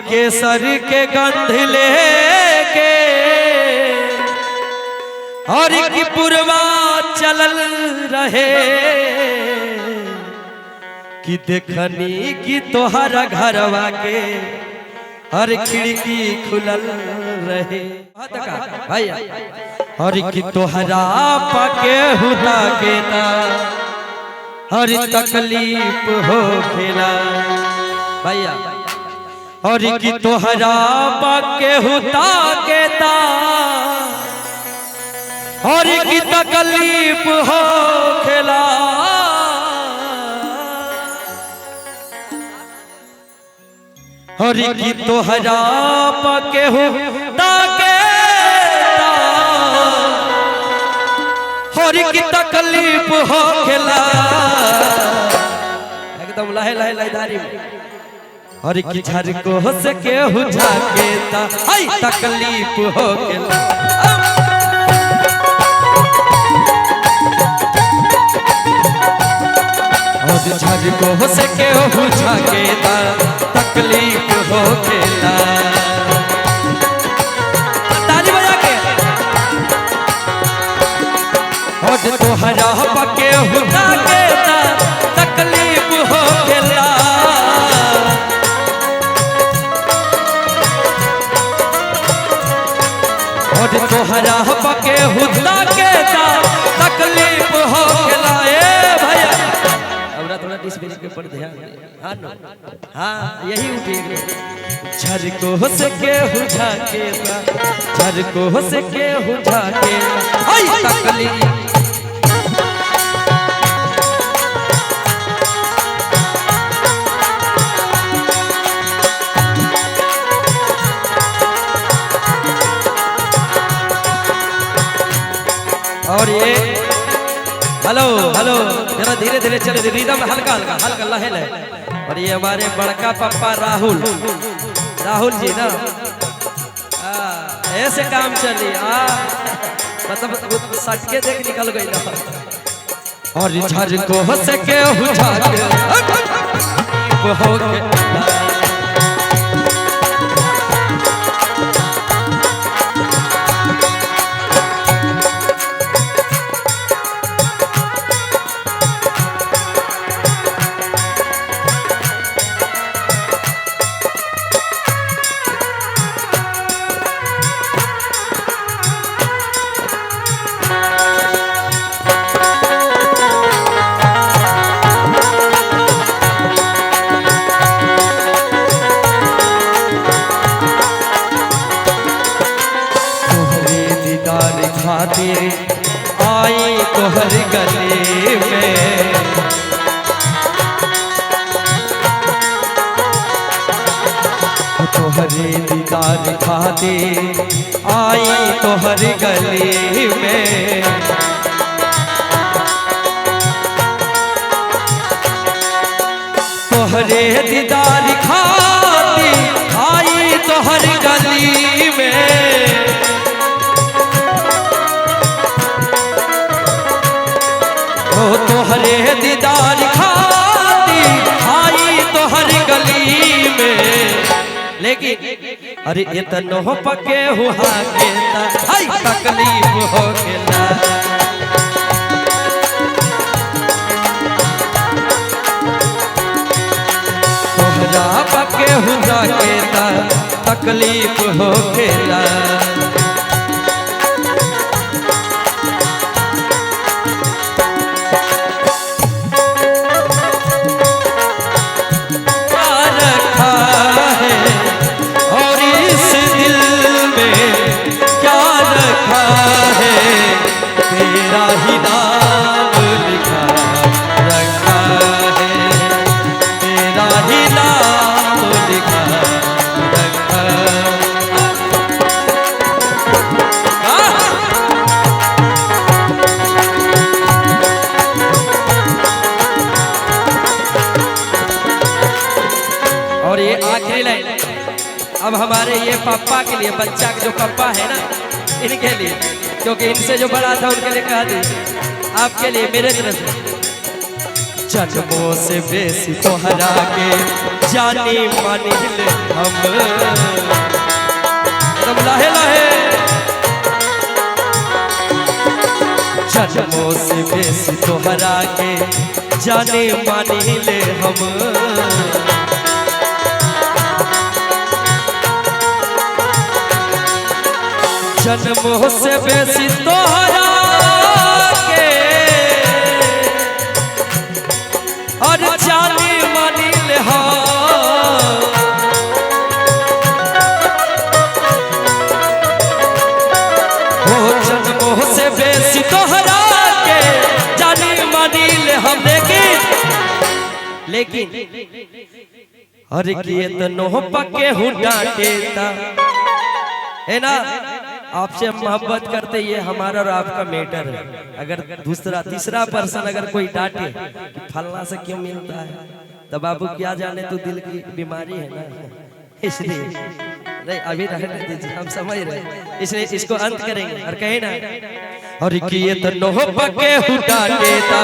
केसर के गंध लेके और की पुरवा चलल रहे कि देखनी कि तोहरा घरवा के हर खिड़की खुलल रहे भैया और कि तोहरा पाके हुदा के ना हर तकलीफ हो खेला भैया और कि तोहरा पाके हुदा के ना और की तकलीफ हो खेला और की तोहरा पाके हो ताके और की तकलीफ हो खेला एकदम लहे लहे लहदारी और की झरको से के हो जाके ता हाय तकलीफ हो खेला और झरको से के हो जाके ता तकलीफ हो खेला ताली बजा के और तोहरा पके हुदा के ता तकलीफ हो खेला और तोहरा पके हुदा के ता तकलीफ हो खेला ए भैया थोड़ा डिस्प्ले के ऊपर ध्यान दे हां नो हां यही उठे झरको से के हो जाके झरको से के हो जाके हाय तकलीफ और ये हेलो हेलो जरा धीरे धीरे चले रिदम हल्का हल्का हल्का लहे लहे और ये हमारे बड़का पापा राहुल जी ना ऐसे काम चली मतलब सटके देख निकल गई ना और झरको से के हो जाके हो के खातिर आई तोहर गले में तोहरे दीदार खातिर आई तोहर गले में तोहरे दीदार खातिर आई तोहर गली में तोहरे दीदार खाती आई तोहर गली में लेकिन अरे इतना हो पके हुआ के हाय तकलीफ हो गेला तोहरा पके हुआ के तकलीफ हो गेला तेरा ही नाम लिखा रखा है तेरा ही नाम लिखा रखा और ये आखिरी लाइन अब हमारे ये पापा के लिए बच्चा के जो पापा है ना इनके लिए क्योंकि इनसे जो बड़ा था उनके लिए कहा दी आपके लिए मेरे तरफ से जन्मों से बेसी तोहरा के जानी मानिल हम एकदम लाहे लाहे जन्मों से बेसी तोहरा के जाने मानिल हम जन्मों से बेसी तोहरा के और जाने मानिल हम जन्मों से बेसी तोहरा के जाने मानिल हम लेकिन अरे किए तो नोह पके हूँ डांटेता है ना। आपसे मोहब्बत करते ये हमारा और आपका मैटर है। अगर दूसरा तीसरा पर्सन अगर कोई डांटे कि फलना से क्यों मिलता है तो बाबू क्या जाने तो दिल की बीमारी है ना, इसलिए नहीं अभी रहने दीजिए, हम समझ रहे, इसलिए इसको अंत करेंगे और कहे ना और किए तो नोह पके हूँ डांटेता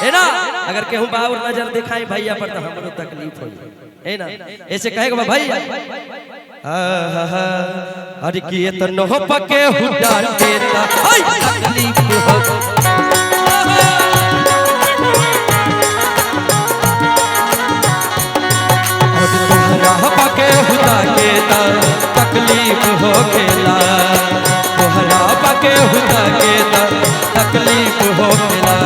है ना। अगर केहू बाबू नजर दिखाई भैया पर तो हमरो तकलीफ है ना, ऐसे कहेगा भैया अरे किए तो नोह पके हूँ डांटेता तकलीफ हो पके हूँ डांटेता तकलीफ हो खेला तोहरा पके हूँ डांटेता तकलीफ हो खेला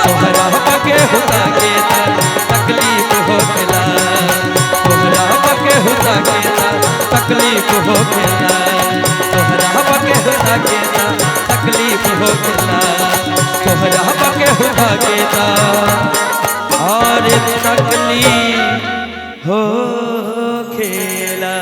तोहरा पके हूँ डांटेता तकलीफ हो खेला तोहरा पके हूँ डांटेता तकलीफ हो खेला तोहरा पके हूँ डांटेता तकलीफ हो खेला तोहरा पके हूँ डांटेता और तकलीफ हो खेला।